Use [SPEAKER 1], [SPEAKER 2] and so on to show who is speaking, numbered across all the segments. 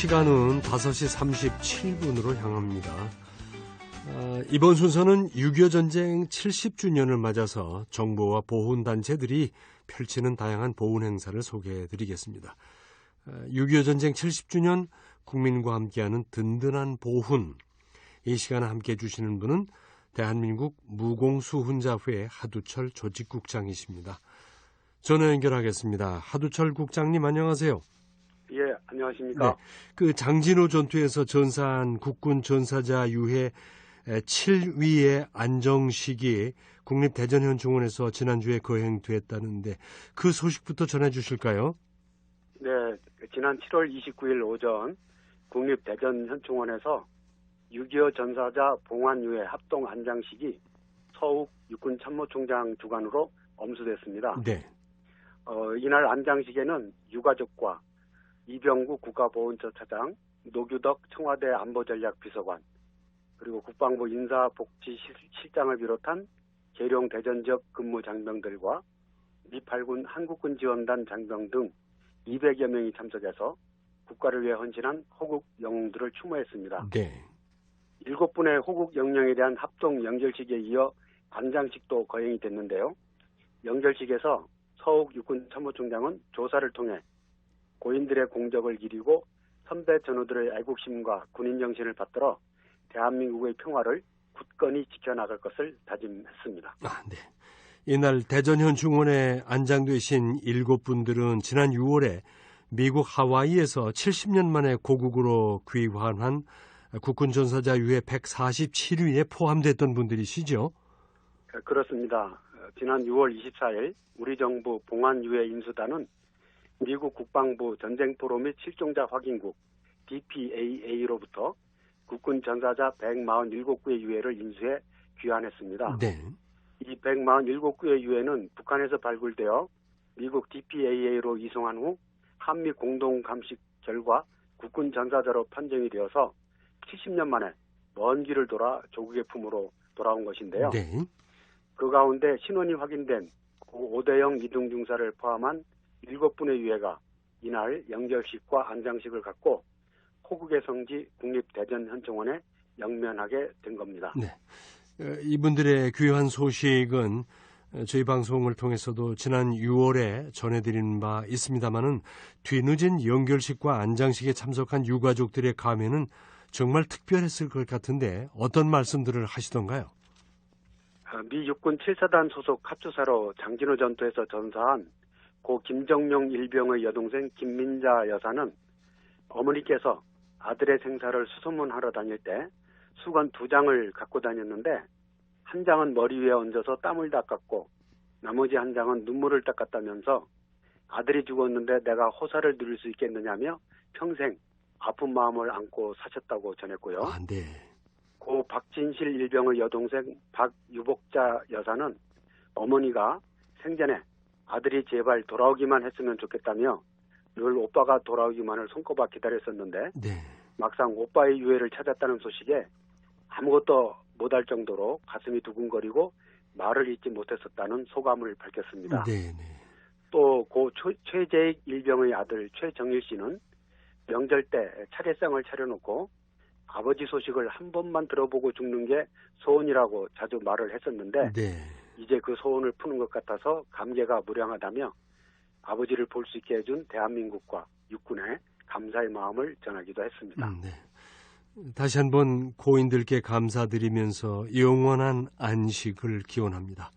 [SPEAKER 1] 시간은 5시 37분으로 향합니다. 이번 순서는 6.25 전쟁 70주년을 맞아서 정부와 보훈단체들이 펼치는 다양한 보훈 행사를 소개해드리겠습니다. 6.25 전쟁 70주년 국민과 함께하는 든든한 보훈. 이 시간에 함께해 주시는 분은 대한민국 무공수훈자회 하두철 조직국장이십니다. 전화 연결하겠습니다. 하두철 국장님 안녕하세요.
[SPEAKER 2] 예, 안녕하십니까.
[SPEAKER 1] 네, 장진호 전투에서 전사한 국군 전사자 유해 7위의 안정식이 국립대전현충원에서 지난주에 거행됐다는데 그 소식부터 전해 주실까요?
[SPEAKER 2] 네, 지난 7월 29일 오전 국립대전현충원에서 6.25 전사자 봉환유해 합동 안장식이 서욱 육군참모총장 주관으로 엄수됐습니다.
[SPEAKER 1] 네.
[SPEAKER 2] 이날 안장식에는 유가족과 이병구 국가보훈처 차장, 노규덕 청와대 안보전략비서관, 그리고 국방부 인사복지실장을 비롯한 계룡 대전 지역 근무 장병들과 미8군 한국군 지원단 장병 등 200여 명이 참석해서 국가를 위해 헌신한 호국 영웅들을 추모했습니다.
[SPEAKER 1] 네.
[SPEAKER 2] 7분의 호국 영령에 대한 합동 영절식에 이어 안장식도 거행이 됐는데요. 영절식에서 서욱 육군 참모총장은 조사를 통해 고인들의 공적을 기리고 선배 전우들의 애국심과 군인 정신을 받들어 대한민국의 평화를 굳건히 지켜나갈 것을 다짐했습니다.
[SPEAKER 1] 네. 이날 대전현충원에 안장되신 7분들은 지난 6월에 미국 하와이에서 70년 만에 고국으로 귀환한 국군 전사자 유해 147위에 포함됐던 분들이시죠?
[SPEAKER 2] 그렇습니다. 지난 6월 24일 우리 정부 봉환유해 인수단은 미국 국방부 전쟁포로 및 실종자 확인국 DPAA로부터 국군 전사자 147구의 유해를 인수해 귀환했습니다.
[SPEAKER 1] 네.
[SPEAKER 2] 이 147구의 유해는 북한에서 발굴되어 미국 DPAA로 이송한 후 한미 공동감식 결과 국군 전사자로 판정이 되어서 70년 만에 먼 길을 돌아 조국의 품으로 돌아온 것인데요.
[SPEAKER 1] 네.
[SPEAKER 2] 그 가운데 신원이 확인된 고 5대형 이등중사를 포함한 7분의 유해가 이날 영절식과 안장식을 갖고 호국의 성지 국립대전현충원에 영면하게 된 겁니다.
[SPEAKER 1] 네. 이분들의 귀환 소식은 저희 방송을 통해서도 지난 6월에 전해드린 바 있습니다마는 뒤늦은 영결식과 안장식에 참석한 유가족들의 감회는 정말 특별했을 것 같은데 어떤 말씀들을 하시던가요?
[SPEAKER 2] 미 육군 7사단 소속 카투사로 장진호 전투에서 전사한 고 김정용 일병의 여동생 김민자 여사는 어머니께서 아들의 생사를 수소문하러 다닐 때 수건 2장을 갖고 다녔는데 한 장은 머리 위에 얹어서 땀을 닦았고 나머지 한 장은 눈물을 닦았다면서 아들이 죽었는데 내가 호사를 누릴 수 있겠느냐며 평생 아픈 마음을 안고 사셨다고 전했고요.
[SPEAKER 1] 네.
[SPEAKER 2] 고 박진실 일병의 여동생 박유복자 여사는 어머니가 생전에 아들이 제발 돌아오기만 했으면 좋겠다며 늘 오빠가 돌아오기만을 손꼽아 기다렸었는데
[SPEAKER 1] 네.
[SPEAKER 2] 막상 오빠의 유해를 찾았다는 소식에 아무것도 못할 정도로 가슴이 두근거리고 말을 잇지 못했었다는 소감을 밝혔습니다.
[SPEAKER 1] 네.
[SPEAKER 2] 또 고 최재익 일병의 아들 최정일 씨는 명절 때 차례상을 차려놓고 아버지 소식을 한 번만 들어보고 죽는 게 소원이라고 자주 말을 했었는데
[SPEAKER 1] 네.
[SPEAKER 2] 이제 그 소원을 푸는 것 같아서 감개가 무량하다며 아버지를 볼 수 있게 해준 대한민국과 육군에 감사의 마음을 전하기도 했습니다.
[SPEAKER 1] 네. 다시 한번 고인들께 감사드리면서 영원한 안식을 기원합니다.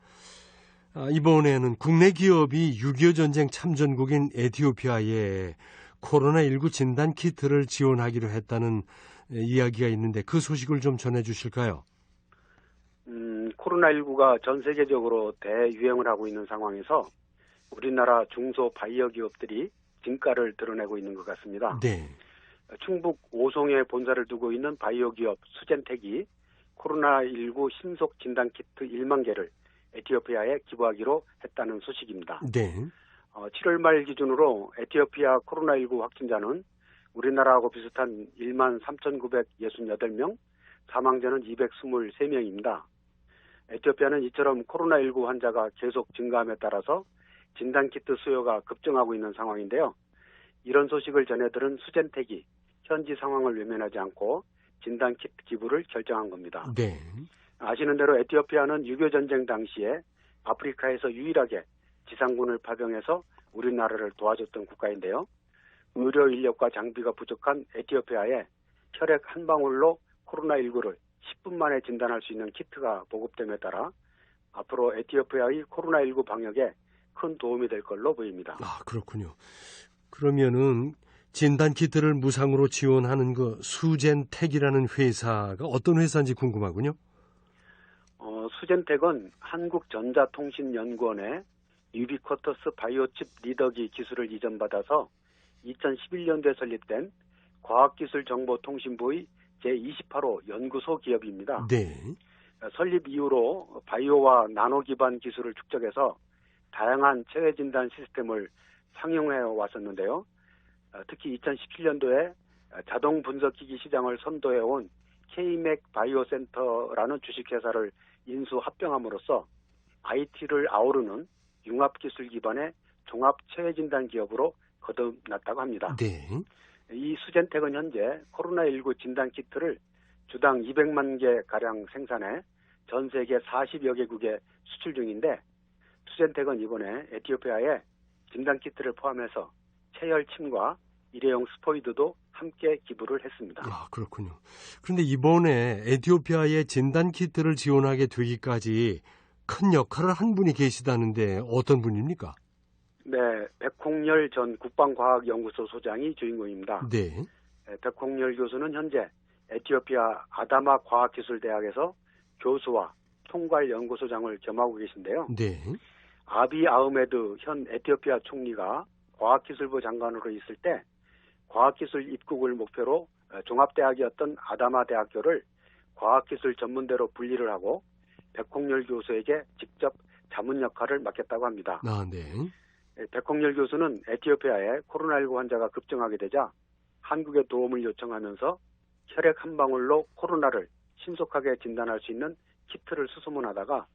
[SPEAKER 1] 이번에는 국내 기업이 6.25 전쟁 참전국인 에티오피아에 코로나19 진단 키트를 지원하기로 했다는 이야기가 있는데 그 소식을 좀 전해 주실까요?
[SPEAKER 2] 코로나19가 전 세계적으로 대유행을 하고 있는 상황에서 우리나라 중소 바이오 기업들이 진가를 드러내고 있는 것 같습니다.
[SPEAKER 1] 네.
[SPEAKER 2] 충북 오송에 본사를 두고 있는 바이오 기업 수젠텍이 코로나19 신속 진단 키트 1만 개를 에티오피아에 기부하기로 했다는 소식입니다.
[SPEAKER 1] 네.
[SPEAKER 2] 7월 말 기준으로 에티오피아 코로나19 확진자는 우리나라하고 비슷한 1만 3,968명, 사망자는 223명입니다. 에티오피아는 이처럼 코로나19 환자가 계속 증가함에 따라서 진단키트 수요가 급증하고 있는 상황인데요. 이런 소식을 전해들은 수젠텍이 현지 상황을 외면하지 않고 진단키트 기부를 결정한 겁니다.
[SPEAKER 1] 네.
[SPEAKER 2] 아시는 대로 에티오피아는 유교 전쟁 당시에 아프리카에서 유일하게 지상군을 파병해서 우리나라를 도와줬던 국가인데요. 의료 인력과 장비가 부족한 에티오피아에 혈액 한 방울로 코로나19를 10분 만에 진단할 수 있는 키트가 보급됨에 따라 앞으로 에티오피아의 코로나19 방역에 큰 도움이 될 걸로 보입니다.
[SPEAKER 1] 아, 그렇군요. 그러면은 진단키트를 무상으로 지원하는 그 수젠텍이라는 회사가 어떤 회사인지 궁금하군요.
[SPEAKER 2] 수젠텍은 한국전자통신연구원의 유비쿼터스 바이오칩 리더기 기술을 이전받아서 2011년도에 설립된 과학기술정보통신부의 제28호 연구소 기업입니다.
[SPEAKER 1] 네.
[SPEAKER 2] 설립 이후로 바이오와 나노 기반 기술을 축적해서 다양한 체외 진단 시스템을 상용해 왔었는데요. 특히 2017년도에 자동 분석기기 시장을 선도해온 K-맥 바이오센터라는 주식회사를 인수 합병함으로써 IT를 아우르는 융합기술 기반의 종합 체외 진단 기업으로 거듭났다고 합니다.
[SPEAKER 1] 네.
[SPEAKER 2] 이 수젠텍은 현재 코로나19 진단키트를 주당 200만 개 가량 생산해 전 세계 40여 개국에 수출 중인데 수젠텍은 이번에 에티오피아에 진단키트를 포함해서 체혈침과 일회용 스포이드도 함께 기부를 했습니다.
[SPEAKER 1] 아, 그렇군요. 그런데 이번에 에티오피아에 진단키트를 지원하게 되기까지 큰 역할을 한 분이 계시다는데 어떤 분입니까?
[SPEAKER 2] 네, 백홍열 전 국방과학연구소 소장이 주인공입니다.
[SPEAKER 1] 네.
[SPEAKER 2] 백홍열 교수는 현재 에티오피아 아다마 과학기술대학에서 교수와 통괄연구소장을 겸하고 계신데요.
[SPEAKER 1] 네.
[SPEAKER 2] 아비 아흐메드 현 에티오피아 총리가 과학기술부 장관으로 있을 때 과학기술 입국을 목표로 종합대학이었던 아다마 대학교를 과학기술 전문대로 분리를 하고 백홍열 교수에게 직접 자문 역할을 맡겼다고 합니다.
[SPEAKER 1] 아, 네.
[SPEAKER 2] 백홍열 교수는 에티오피아에 코로나19 환자가 급증하게 되자 한국의 도움을 요청하면서 혈액 한 방울로 코로나를 신속하게 진단할 수 있는 키트를 수소문하다가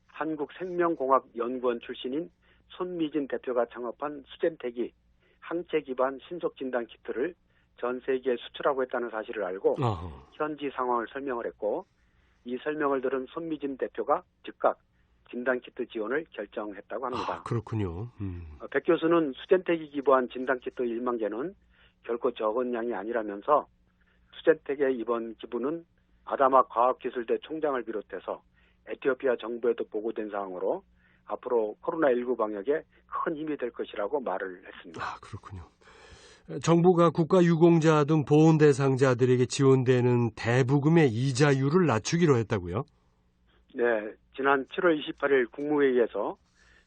[SPEAKER 2] 한국생명공학연구원 출신인 손미진 대표가 창업한 수젠텍이 항체 기반 신속 진단 키트를 전 세계에 수출하고 있다는 사실을 알고 현지 상황을 설명을 했고 이 설명을 들은 손미진 대표가 즉각 진단키트 지원을 결정했다고 합니다.
[SPEAKER 1] 아, 그렇군요.
[SPEAKER 2] 백 교수는 수젠텍이 기부한 진단키트 1만 개는 결코 적은 양이 아니라면서 수젠텍의 이번 기부는 아다마 과학기술대 총장을 비롯해서 에티오피아 정부에도 보고된 사항으로 앞으로 코로나19 방역에 큰 힘이 될 것이라고 말을 했습니다.
[SPEAKER 1] 아, 그렇군요. 정부가 국가유공자 등 보훈 대상자들에게 지원되는 대부금의 이자율을 낮추기로 했다고요?
[SPEAKER 2] 네, 지난 7월 28일 국무회의에서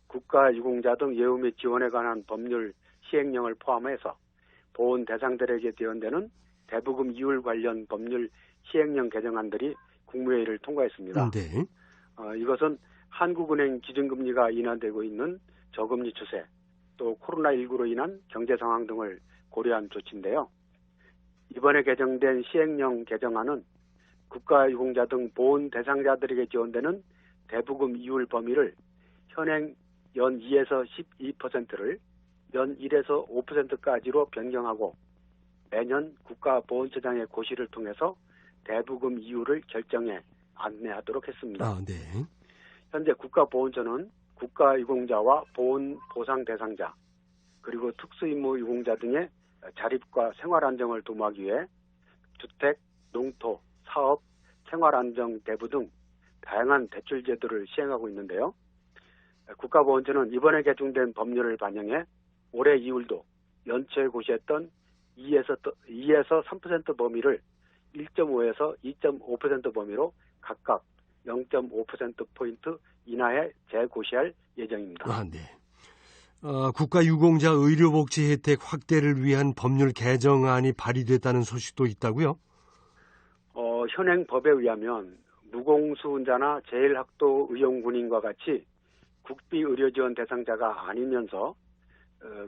[SPEAKER 2] 국가유공자 등 예우 및 지원에 관한 법률 시행령을 포함해서 보훈 대상들에게 지원되는 대부금 이율 관련 법률 시행령 개정안들이 국무회의를 통과했습니다.
[SPEAKER 1] 네.
[SPEAKER 2] 이것은 한국은행 기준금리가 인하되고 있는 저금리 추세, 또 코로나19로 인한 경제 상황 등을 고려한 조치인데요. 이번에 개정된 시행령 개정안은 국가유공자 등 보훈 대상자들에게 지원되는 대부금 이율 범위를 현행 연 2에서 12%를 연 1에서 5%까지로 변경하고 매년 국가보훈처장의 고시를 통해서 대부금 이율을 결정해 안내하도록 했습니다.
[SPEAKER 1] 아, 네.
[SPEAKER 2] 현재 국가보훈처는 국가유공자와 보훈 보상 대상자 그리고 특수임무 유공자 등의 자립과 생활안정을 도모하기 위해 주택, 농토, 사업, 생활안정 대부 등 다양한 대출 제도를 시행하고 있는데요. 국가보훈처는 이번에 개정된 법률을 반영해 올해 이율도 연초에 고시했던 2에서 3% 범위를 1.5에서 2.5% 범위로 각각 0.5%포인트 인하해 재고시할 예정입니다.
[SPEAKER 1] 아, 네. 국가유공자 의료복지 혜택 확대를 위한 법률 개정안이 발의됐다는 소식도 있다고요?
[SPEAKER 2] 현행 법에 의하면 무공수훈자나 제일학도 의용군인과 같이 국비 의료지원 대상자가 아니면서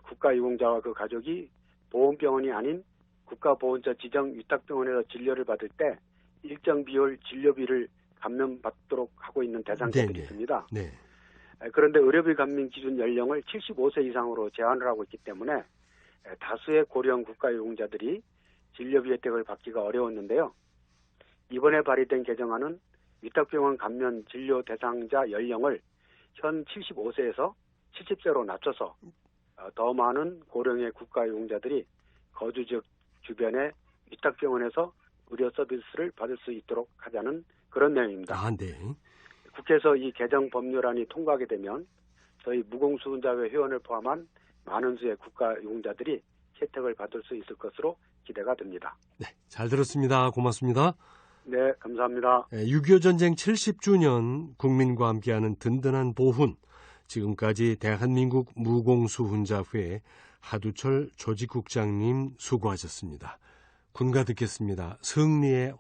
[SPEAKER 2] 국가유공자와 그 가족이 보훈병원이 아닌 국가보훈처 지정 위탁병원에서 진료를 받을 때 일정 비율 진료비를 감면받도록 하고 있는 대상자들이 있습니다.
[SPEAKER 1] 네.
[SPEAKER 2] 그런데 의료비 감면 기준 연령을 75세 이상으로 제한을 하고 있기 때문에 다수의 고령 국가유공자들이 진료비 혜택을 받기가 어려웠는데요. 이번에 발의된 개정안은 위탁병원 감면 진료 대상자 연령을 현 75세에서 70세로 낮춰서 더 많은 고령의 국가유공자들이 거주 지역 주변의 위탁병원에서 의료 서비스를 받을 수 있도록 하자는 그런 내용입니다.
[SPEAKER 1] 아, 네.
[SPEAKER 2] 국회에서 이 개정 법률안이 통과하게 되면 저희 무공수훈자회 회원을 포함한 많은 수의 국가유공자들이 혜택을 받을 수 있을 것으로 기대가 됩니다.
[SPEAKER 1] 네, 잘 들었습니다. 고맙습니다.
[SPEAKER 2] 네, 감사합니다.
[SPEAKER 1] 6.25 전쟁 70주년 국민과 함께하는 든든한 보훈, 지금까지 대한민국 무공수훈자회 하두철 조직국장님 수고하셨습니다. 군가 듣겠습니다. 승리의